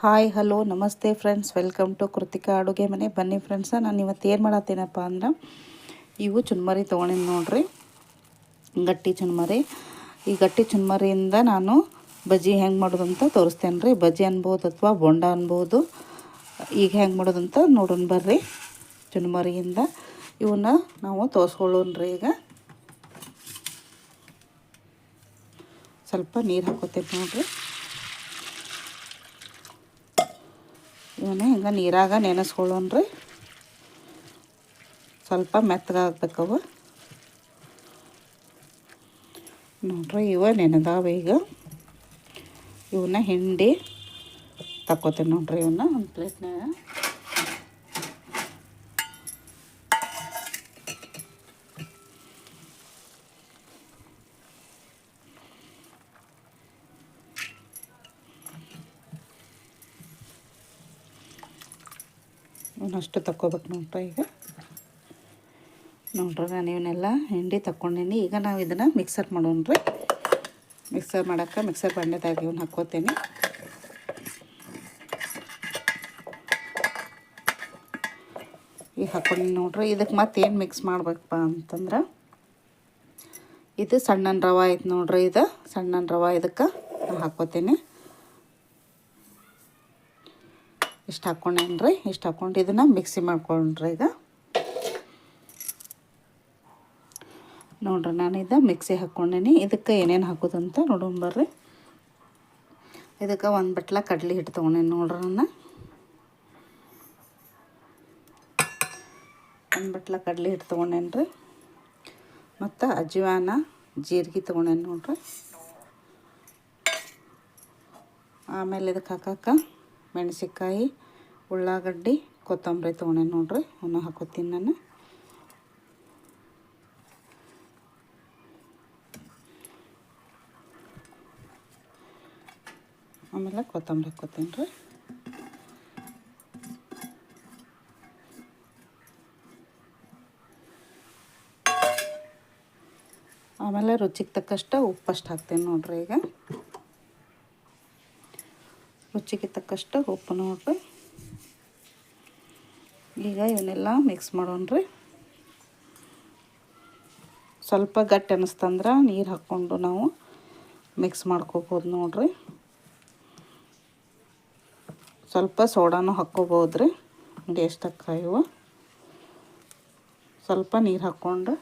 Hi hello ನಮಸ್ತೆ friends, welcome to Krithika ಅಡುಗೆ ಮನೆ. ಬನ್ನಿ ಫ್ರೆಂಡ್ಸ, ನಾನು ಇವತ್ತು ಏನು ಮಾಡತ್ತೀನಪ್ಪ ಅಂದ್ರೆ ಇವು ಚುನ್ಮರಿ ತೊಗೊಂಡಿನಿ ನೋಡ್ರಿ, ಗಟ್ಟಿ ಚುನ್ಮರಿ. ಈ ಗಟ್ಟಿ ಚುನ್ಮರಿಯಿಂದ ನಾನು ಬಜ್ಜಿ ಹೆಂಗೆ ಮಾಡೋದಂತ ತೋರಿಸ್ತೇನೆ ರೀ. ಬಜ್ಜಿ ಅನ್ಬೋದು ಅಥವಾ ಬೋಂಡ ಅನ್ಬೋದು. ಈಗ ಹೆಂಗೆ ಮಾಡೋದಂತ ನೋಡೋಣ ಬರ್ರಿ. ಚುನ್ಮರಿಯಿಂದ ಇವನ್ನ ನಾವು ತೋರಿಸ್ಕೊಳ್ಳೋಣ್ರಿ. ಈಗ ಸ್ವಲ್ಪ ನೀರು ಹಾಕೋತೇವೆ ನೋಡ್ರಿ. ಇವನ್ನ ಹಿಂಗೆ ನೀರಾಗ ನೆನೆಸ್ಕೊಳ್ಳೋಣ್ರಿ. ಸ್ವಲ್ಪ ಮೆತ್ತಗಾಗಬೇಕವ ನೋಡ್ರಿ. ಇವ ನೆನೆದಾವ. ಈಗ ಇವನ್ನ ಹಿಂಡಿ ತಕ್ಕೋತೇನೆ ನೋಡ್ರಿ. ಇವನ್ನ ಒಂದು ಪ್ಲೇಟ್ನಾಗ ಇವನ್ನಷ್ಟು ತಕ್ಕೋಬೇಕು ನೋಡ್ರಿ. ಈಗ ನೋಡ್ರಿ, ನಾನು ಇವನ್ನೆಲ್ಲ ಹಿಂಡಿ ತಕ್ಕೊಂಡೀನಿ. ಈಗ ನಾವು ಇದನ್ನು ಮಿಕ್ಸರ್ ಮಾಡೋಣ್ರಿ. ಮಿಕ್ಸರ್ ಮಾಡೋಕ್ಕೆ ಮಿಕ್ಸರ್ ಬಾಂಡೆದಾಗ ಇವನ್ನ ಹಾಕ್ಕೋತೀನಿ. ಈಗ ಹಾಕ್ಕೊಂಡು ನೋಡ್ರಿ, ಇದಕ್ಕೆ ಮತ್ತೇನು ಮಿಕ್ಸ್ ಮಾಡ್ಬೇಕಪ್ಪ ಅಂತಂದ್ರೆ, ಇದು ಸಣ್ಣನ ರವೆ ಐತೆ ನೋಡ್ರಿ. ಇದು ಸಣ್ಣನ ರವೆ ಇದಕ್ಕೆ ಹಾಕ್ಕೋತೀನಿ. ಇಷ್ಟು ಹಾಕ್ಕೊಂಡೇನ್ರಿ. ಇಷ್ಟು ಹಾಕ್ಕೊಂಡು ಇದನ್ನು ಮಿಕ್ಸಿ ಮಾಡ್ಕೊಂಡ್ರಿ. ಈಗ ನೋಡ್ರಿ, ನಾನು ಇದು ಮಿಕ್ಸಿ ಹಾಕ್ಕೊಂಡೇನಿ. ಇದಕ್ಕೆ ಏನೇನು ಹಾಕೋದಂತ ನೋಡೋಣ ಬರ್ರಿ. ಇದಕ್ಕೆ ಒಂದು ಬಟ್ಲ ಕಡ್ಲೆ ಹಿಟ್ಟು ತೊಗೊಂಡೇನಿ ನೋಡ್ರಿ. ನಾನು ಒಂದು ಬಟ್ಲ ಕಡ್ಲೆ ಹಿಟ್ಟು ತೊಗೊಂಡೇನಿ ರೀ. ಮತ್ತು ಅಜ್ವಾನ, ಜೀರಿಗೆ ತೊಗೊಂಡೇನಿ ನೋಡ್ರಿ. ಆಮೇಲೆ ಇದಕ್ಕೆ ಹಾಕಕ್ಕೆ ಮೆಣಸಿನ್ಕಾಯಿ, ಉಳ್ಳಾಗಡ್ಡಿ, ಕೊತ್ತಂಬರಿ ತೊಗೊಂಡೇನಿ ನೋಡ್ರಿ. ಅವನ್ನ ಹಾಕೋತೀನಿ ನಾನು. ಆಮೇಲೆ ಕೊತ್ತಂಬರಿ ಹಾಕ್ಕೋತೀನಿ ರೀ. ಆಮೇಲೆ ರುಚಿಗೆ ತಕ್ಕಷ್ಟು ಉಪ್ಪಷ್ಟು ಹಾಕ್ತೀನಿ ನೋಡ್ರಿ. ಈಗ ರುಚಿಗೆ ತಕ್ಕಷ್ಟು ಉಪ್ಪು ನೋಡ್ರಿ. ಈಗ ಇವನ್ನೆಲ್ಲ ಮಿಕ್ಸ್ ಮಾಡೋಣ್ರಿ. ಸ್ವಲ್ಪ ಗಟ್ಟಿ ಅನ್ನಿಸ್ತಂದ್ರೆ ನೀರು ಹಾಕ್ಕೊಂಡು ನಾವು ಮಿಕ್ಸ್ ಮಾಡ್ಕೋಬೋದು ನೋಡ್ರಿ. ಸ್ವಲ್ಪ ಸೋಡಾನು ಹಾಕ್ಕೋಬೋದು ರೀ, ಟೇಸ್ಟಕ್ಕೆ. ಇವು ಸ್ವಲ್ಪ ನೀರು ಹಾಕ್ಕೊಂಡು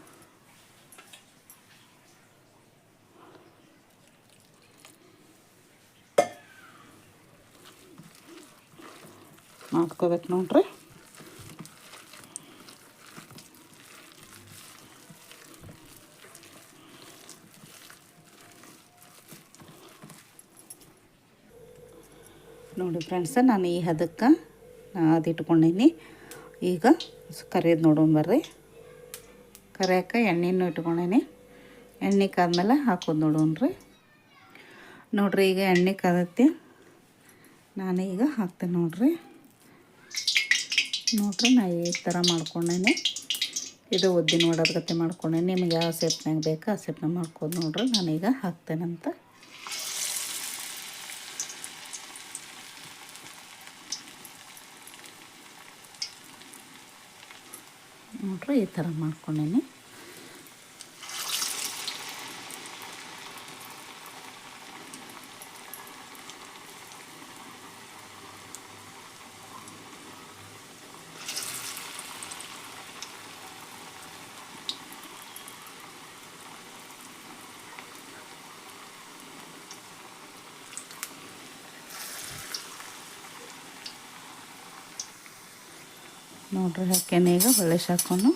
ಮಾಡ್ಕೋಬೇಕು ನೋಡ್ರಿ. ನೋಡಿ ಫ್ರೆಂಡ್ಸ, ನಾನು ಈ ಹದಕ್ಕೆ ಅದಿಟ್ಕೊಂಡೀನಿ. ಈಗ ಕರಿಯೋದು ನೋಡೋಣ ಬರ್ರಿ. ಕರಿಯೋಕೆ ಎಣ್ಣೆನೂ ಇಟ್ಕೊಂಡೀನಿ. ಎಣ್ಣೆ ಕಾದ್ಮೇಲೆ ಹಾಕೋದು ನೋಡೋಣ್ರಿ. ನೋಡಿರಿ, ಈಗ ಎಣ್ಣೆ ಕಾದೈತಿ. ನಾನು ಈಗ ಹಾಕ್ತೇನೆ ನೋಡ್ರಿ. ನೋಡ್ರಿ, ನಾ ಈ ಥರ ಮಾಡ್ಕೊಂಡೇನಿ. ಇದು ಉದ್ದಿನ ವಡದ ಗತೆ ಮಾಡ್ಕೊಂಡೇನಿ. ನಿಮಗೆ ಯಾವ ಸೇಪ್ನಾಗ ಬೇಕು ಆ ಸೇಪ್ನಾಗ ಮಾಡ್ಕೋದು ನೋಡ್ರಿ. ನಾನೀಗ ಹಾಕ್ತೇನಂತ. ನೋಡ್ರಿ, ಈ ಥರ ಮಾಡ್ಕೊಂಡೇನಿ. ನೋಡ್ರಿ, ಹಾಕೇನೆ ಈಗ ಒಳ್ಳೆ ಶಾಕೊಂಡು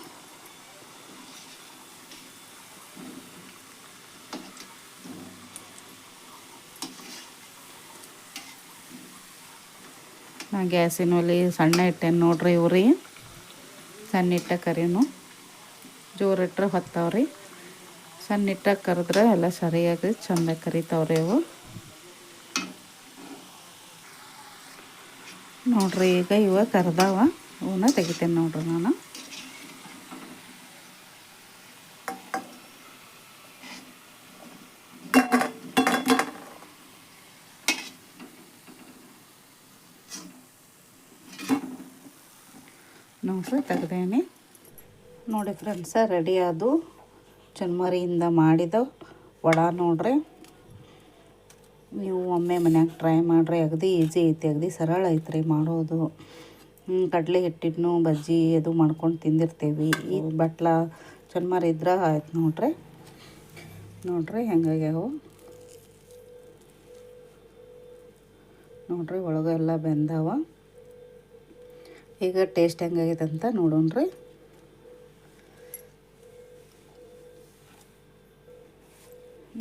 ನಾ ಗ್ಯಾಸಿನ ಒಲೆ ಸಣ್ಣ ಇಟ್ಟೇನು ನೋಡ್ರಿ. ಇವ್ರಿ ಸಣ್ಣ ಇಟ್ಟ ಕರಿನು, ಜೋರಿಟ್ರೆ ಹೊತ್ತಾವ್ರಿ. ಸಣ್ಣ ಇಟ್ಟ ಕರೆದ್ರೆ ಎಲ್ಲ ಸರಿಯಾಗಿ ಚೆಂದ ಕರಿತಾವ್ರಿ ಅವು. ನೋಡ್ರಿ, ಈಗ ಇವ ಕರ್ದಾವ. ಇವನ್ನ ತೆಗಿತೇನೆ ನೋಡ್ರಿ ನಾನು. ನೋಡಿರಿ ತೆಗ್ದೇನೆ. ನೋಡಿ ಫ್ರೆಂಡ್ಸ, ರೆಡಿ ಅದು ಚುನ್ಮರಿಯಿಂದ ಮಾಡಿದ ವಡೆ ನೋಡ್ರಿ. ನೀವು ಒಮ್ಮೆ ಮನ್ಯಾಗ ಟ್ರೈ ಮಾಡಿರಿ, ಅಗದಿ ಈಸಿ ಐತಿ, ಅಗದಿ ಸರಳ ಐತ್ರಿ ಮಾಡೋದು. ಕಡಲೆ ಹಿಟ್ಟಿನೂ ಬಜ್ಜಿ ಅದು ಮಾಡ್ಕೊಂಡು ತಿಂದಿರ್ತೀವಿ. ಈ ಬಟ್ಲ ಚುನ್ಮರಿ ಇದ್ರೆ ಆಯ್ತು ನೋಡ್ರಿ ಹೆಂಗಾಗ್ಯಾವು ನೋಡ್ರಿ, ಒಳಗೆಲ್ಲ ಬೆಂದವ. ಈಗ ಟೇಸ್ಟ್ ಹೆಂಗಾಗೈತೆ ಅಂತ ನೋಡೋಣ್ರಿ.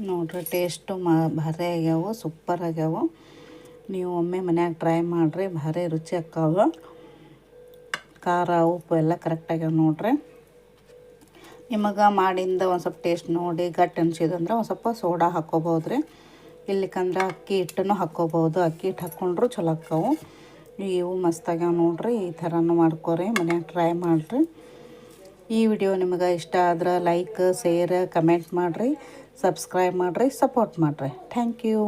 ನೋಡ್ರಿ ಟೇಸ್ಟು ಭಾರಿ ಆಗ್ಯಾವ, ಸೂಪರ್ ಆಗ್ಯಾವ. ನೀವು ಒಮ್ಮೆ ಮನ್ಯಾಗ ಟ್ರೈ ಮಾಡಿರಿ, ಭಾರಿ ರುಚಿ ಆಕ್ಕಾವ. ಖಾರ ಉಪ್ಪು ಎಲ್ಲ ಕರೆಕ್ಟ್ ಆಗ್ಯಾವ ನೋಡ್ರಿ. ನಿಮಗೆ ಮಾಡಿಂದ ಒಂದು ಸ್ವಲ್ಪ ಟೇಸ್ಟ್ ನೋಡಿ ಗಟ್ಟಿ ಅನ್ಸಿದಂದ್ರೆ ಒಂದು ಸ್ವಲ್ಪ ಸೋಡಾ ಹಾಕ್ಕೋಬೋದು ರೀ. ಇಲ್ಲಿಕಂದ್ರೆ ಅಕ್ಕಿ ಹಿಟ್ಟನ್ನು ಹಾಕ್ಕೋಬೋದು, ಅಕ್ಕಿ ಹಿಟ್ಟು ಹಾಕ್ಕೊಂಡ್ರು ಚಲೋ ಆಕ್ಕಾವು. ಇವು ಮಸ್ತಾಗ್ಯಾವ ನೋಡ್ರಿ. ಈ ಥರನೂ ಮಾಡ್ಕೊರಿ, ಮನ್ಯಾಗ ಟ್ರೈ ಮಾಡಿರಿ. ಈ ವಿಡಿಯೋ ನಿಮಗೆ ಇಷ್ಟ ಆದ್ರೆ ಲೈಕ್, ಶೇರ್, ಕಮೆಂಟ್ ಮಾಡಿರಿ, ಸಬ್ಸ್ಕ್ರೈಬ್ ಮಾಡಿರಿ, ಸಪೋರ್ಟ್ ಮಾಡಿರಿ. Thank you.